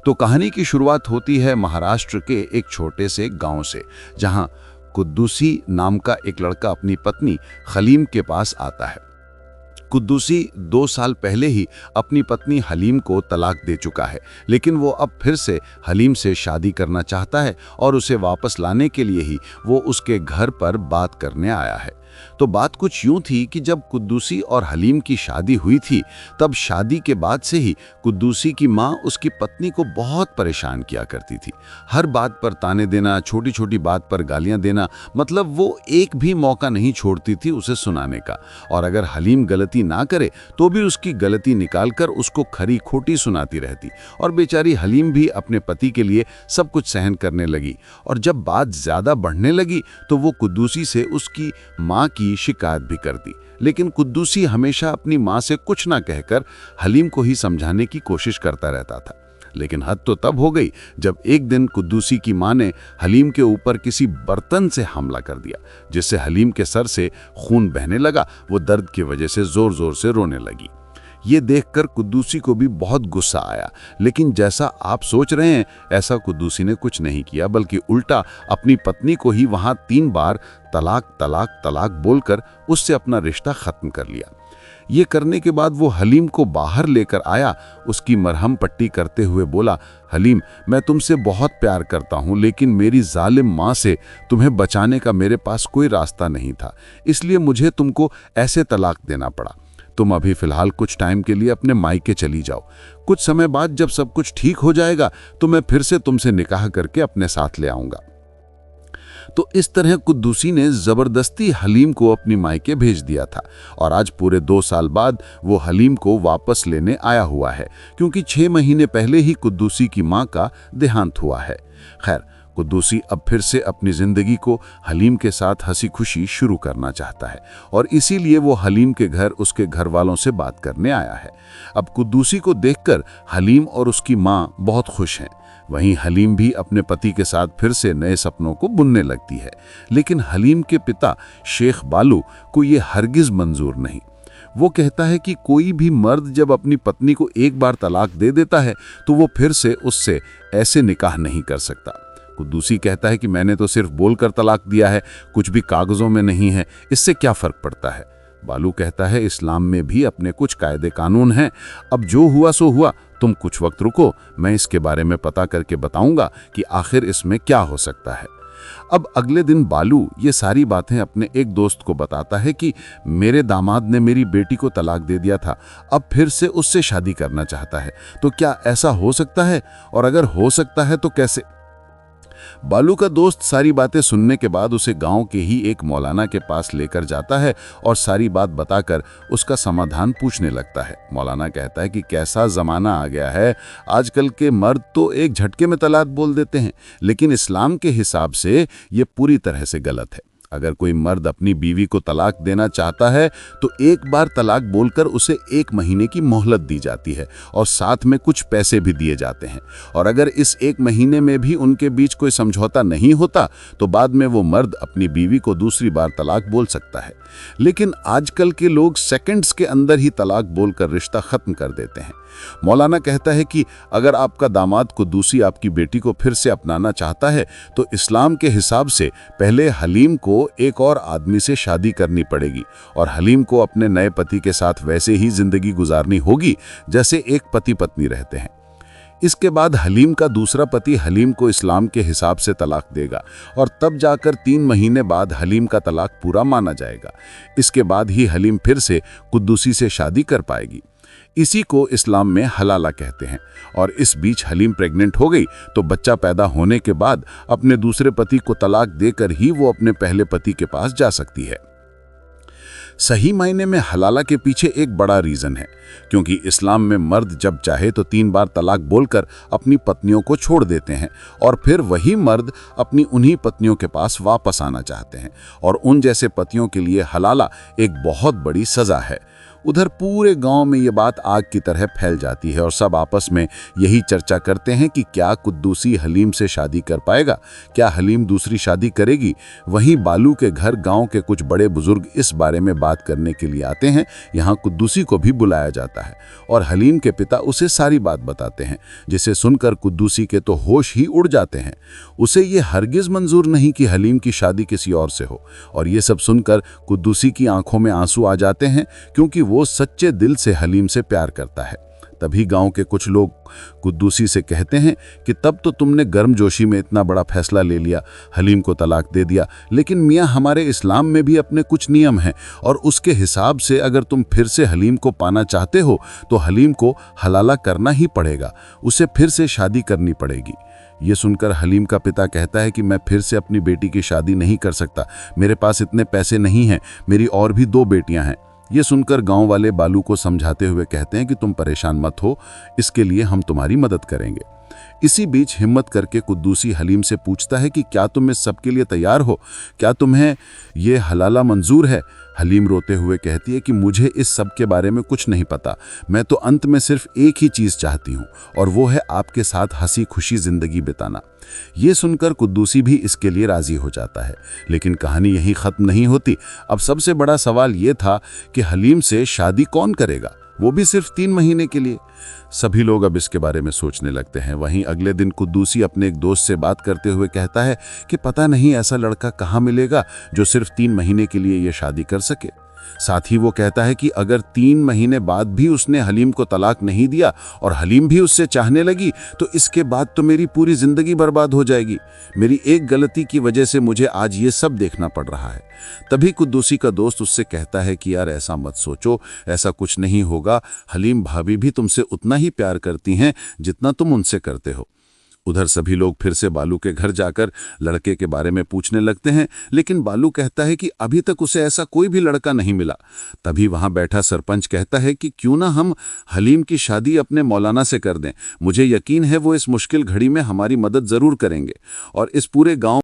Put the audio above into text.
तो कहानी की शुरुआत होती है महाराष्ट्र के एक छोटे से गांव से, जहां कुद्दूसी नाम का एक लड़का अपनी पत्नी हलीम के पास आता है। कुद्दूसी 2 साल पहले ही अपनी पत्नी हलीम को तलाक दे चुका है, लेकिन वो अब फिर से हलीम से शादी करना चाहता है और उसे वापस लाने के लिए ही वो उसके घर पर बात करने आया है। तो बात कुछ यूं थी कि जब कुद्दूसी और हलीम की शादी हुई थी, तब शादी के बाद से ही कुद्दूसी की माँ उसकी पत्नी को बहुत परेशान किया करती थी। हर बात पर ताने देना, छोटी छोटी बात पर गालियां देना, मतलब वो एक भी मौका नहीं छोड़ती थी उसे सुनाने का। और अगर हलीम गलती ना करे तो भी उसकी गलती निकालकर उसको खरी खोटी सुनाती रहती। और बेचारी हलीम भी अपने पति के लिए सब कुछ सहन करने लगी। और जब बात ज्यादा बढ़ने लगी तो वो कुद्दूसी से उसकी माँ की शिकायत भी कर दी। लेकिन कुद्दूसी हमेशा अपनी मां से कुछ ना कहकर हलीम को ही समझाने की कोशिश करता रहता था। लेकिन हद तो तब हो गई जब एक दिन कुद्दूसी की मां ने हलीम के ऊपर किसी बर्तन से हमला कर दिया, जिससे हलीम के सर से खून बहने लगा। वो दर्द की वजह से जोर जोर से रोने लगी। ये देखकर कुद्दूसी को भी बहुत गुस्सा आया, लेकिन जैसा आप सोच रहे हैं ऐसा कुद्दूसी ने कुछ नहीं किया, बल्कि उल्टा अपनी पत्नी को ही वहां 3 बार तलाक तलाक तलाक बोलकर उससे अपना रिश्ता खत्म कर लिया। ये करने के बाद वो हलीम को बाहर लेकर आया, उसकी मरहम पट्टी करते हुए बोला, हलीम, मैं तुमसे बहुत प्यार करता हूँ, लेकिन मेरी जालिम माँ से तुम्हें बचाने का मेरे पास कोई रास्ता नहीं था, इसलिए मुझे तुमको ऐसे तलाक देना पड़ा। तुम अभी फिलहाल कुछ टाइम के लिए अपने मायके चली जाओ। कुछ समय बाद जब सब कुछ ठीक हो जाएगा तो मैं फिर से तुमसे निकाह करके अपने साथ ले आऊंगा। तो इस तरह कुद्दूसी ने जबरदस्ती हलीम को अपनी मायके भेज दिया था। और आज पूरे 2 साल बाद वो हलीम को वापस लेने आया हुआ है, क्योंकि 6 महीने पहले ही कुद्दूसी की मां का देहांत हुआ है। खैर, कुद्दूसी अब फिर से अपनी जिंदगी को हलीम के साथ हंसी खुशी शुरू करना चाहता है, और इसीलिए वो हलीम के घर उसके घर वालों से बात करने आया है। अब कुद्दूसी को देखकर हलीम और उसकी मां बहुत खुश हैं। वहीं हलीम भी अपने पति के साथ फिर से नए सपनों को बुनने लगती है। लेकिन हलीम के पिता शेख बालू को ये हरगिज मंजूर नहीं। वो कहता है कि कोई भी मर्द जब अपनी पत्नी को एक बार तलाक दे देता है तो वो फिर से उससे ऐसे निकाह नहीं कर सकता। कुद्दूसी कहता है कि मैंने तो सिर्फ बोलकर तलाक दिया है, कुछ भी कागजों में नहीं है, इससे क्या फर्क पड़ता है। बालू कहता है इस्लाम में भी अपने कुछ कायदे कानून हैं। अब जो हुआ सो हुआ, तुम कुछ वक्त रुको, मैं इसके बारे में पता करके बताऊंगा कि आखिर इसमें क्या हो सकता है। अब अगले दिन बालू ये सारी बातें अपने एक दोस्त को बताता है कि मेरे दामाद ने मेरी बेटी को तलाक दे दिया था, अब फिर से उससे शादी करना चाहता है, तो क्या ऐसा हो सकता है, और अगर हो सकता है तो कैसे। बालू का दोस्त सारी बातें सुनने के बाद उसे गांव के ही एक मौलाना के पास लेकर जाता है और सारी बात बताकर उसका समाधान पूछने लगता है। मौलाना कहता है कि कैसा जमाना आ गया है, आजकल के मर्द तो एक झटके में तलाक बोल देते हैं, लेकिन इस्लाम के हिसाब से ये पूरी तरह से गलत है। अगर कोई मर्द अपनी बीवी को तलाक देना चाहता है तो एक बार तलाक बोलकर उसे 1 महीने की मोहलत दी जाती है और साथ में कुछ पैसे भी दिए जाते हैं। और अगर इस 1 महीने में भी उनके बीच कोई समझौता नहीं होता तो बाद में वो मर्द अपनी बीवी को दूसरी बार तलाक बोल सकता है। लेकिन आजकल के लोग सेकंड्स के अंदर ही तलाक बोलकर रिश्ता खत्म कर देते हैं। मौलाना कहता है कि अगर आपका दामाद कुद्दूसी आपकी बेटी को फिर से अपनाना चाहता है तो इस्लाम के हिसाब से पहले हलीम को एक और आदमी से शादी करनी पड़ेगी और हलीम को अपने नए पति के साथ वैसे ही जिंदगी गुजारनी होगी जैसे एक पति पत्नी रहते हैं। इसके बाद हलीम का दूसरा पति हलीम को इस्लाम के हिसाब से तलाक देगा और तब जाकर 3 महीने बाद हलीम का तलाक पूरा माना जाएगा। इसके बाद ही हलीम फिर से कुद्दूसी से शादी कर पाएगी। इसी को इस्लाम में हलाला कहते हैं। और इस बीच हलीम प्रेग्नेंट हो गई तो बच्चा पैदा होने के बाद अपने दूसरे पति को तलाक देकर ही वो अपने पहले पति के पास जा सकती है। सही मायने में हलाला के पीछे एक बड़ा रीजन है, क्योंकि इस्लाम में मर्द जब चाहे तो 3 बार तलाक बोलकर अपनी पत्नियों को छोड़ देते हैं और फिर वही मर्द अपनी उन्हीं पत्नियों के पास वापस आना चाहते हैं। और उन जैसे पतियों के लिए हलाला एक बहुत बड़ी सजा है। उधर पूरे गांव में ये बात आग की तरह फैल जाती है और सब आपस में यही चर्चा करते हैं कि क्या कुद्दूसी हलीम से शादी कर पाएगा, क्या हलीम दूसरी शादी करेगी। वहीं बालू के घर गांव के कुछ बड़े बुजुर्ग इस बारे में बात करने के लिए आते हैं। यहाँ कुद्दूसी को भी बुलाया जाता है और हलीम के पिता उसे सारी बात बताते हैं, जिसे सुनकर कुद्दूसी के तो होश ही उड़ जाते हैं। उसे ये हरगिज मंजूर नहीं कि हलीम की शादी किसी और से हो, और ये सब सुनकर कुद्दूसी की आंखों में आंसू आ जाते हैं, क्योंकि वो सच्चे दिल से हलीम से प्यार करता है। तभी गांव के कुछ लोग कुद्दूसी से कहते हैं कि तब तो तुमने गर्मजोशी में इतना बड़ा फैसला ले लिया, हलीम को तलाक दे दिया, लेकिन मियाँ हमारे इस्लाम में भी अपने कुछ नियम हैं और उसके हिसाब से अगर तुम फिर से हलीम को पाना चाहते हो तो हलीम को हलाला करना ही पड़ेगा, उसे फिर से शादी करनी पड़ेगी। ये सुनकर हलीम का पिता कहता है कि मैं फिर से अपनी बेटी की शादी नहीं कर सकता, मेरे पास इतने पैसे नहीं हैं, मेरी और भी 2 बेटियां हैं। ये सुनकर गांव वाले बालू को समझाते हुए कहते हैं कि तुम परेशान मत हो, इसके लिए हम तुम्हारी मदद करेंगे। इसी बीच हिम्मत करके कुद्दूसी हलीम से पूछता है कि क्या तुम इस सब के लिए तैयार हो, क्या तुम्हें ये हलाला मंजूर है। हलीम रोते हुए कहती है कि मुझे इस सब के बारे में कुछ नहीं पता, मैं तो अंत में सिर्फ एक ही चीज़ चाहती हूँ और वो है आपके साथ हंसी खुशी जिंदगी बिताना। ये सुनकर कुद्दूसी भी इसके लिए राजी हो जाता है, लेकिन कहानी यहीं ख़त्म नहीं होती। अब सबसे बड़ा सवाल ये था कि हलीम से शादी कौन करेगा, वो भी सिर्फ 3 महीने के लिए। सभी लोग अब इसके बारे में सोचने लगते हैं। वहीं अगले दिन कुद्दूसी अपने एक दोस्त से बात करते हुए कहता है कि पता नहीं ऐसा लड़का कहाँ मिलेगा जो सिर्फ 3 महीने के लिए ये शादी कर सके। साथ ही वो कहता है कि अगर 3 महीने बाद भी उसने हलीम को तलाक नहीं दिया और हलीम भी उससे चाहने लगी तो इसके बाद तो मेरी पूरी जिंदगी बर्बाद हो जाएगी। मेरी एक गलती की वजह से मुझे आज ये सब देखना पड़ रहा है। तभी कुद्दूसी का दोस्त उससे कहता है कि यार ऐसा मत सोचो, ऐसा कुछ नहीं होगा, हलीम भाभी भी तुमसे उतना ही प्यार करती हैं जितना तुम उनसे करते हो। उधर सभी लोग फिर से बालू के घर जाकर लड़के के बारे में पूछने लगते हैं, लेकिन बालू कहता है कि अभी तक उसे ऐसा कोई भी लड़का नहीं मिला। तभी वहां बैठा सरपंच कहता है कि क्यों ना हम हलीम की शादी अपने मौलाना से कर दें, मुझे यकीन है वो इस मुश्किल घड़ी में हमारी मदद जरूर करेंगे। और इस पूरे गांव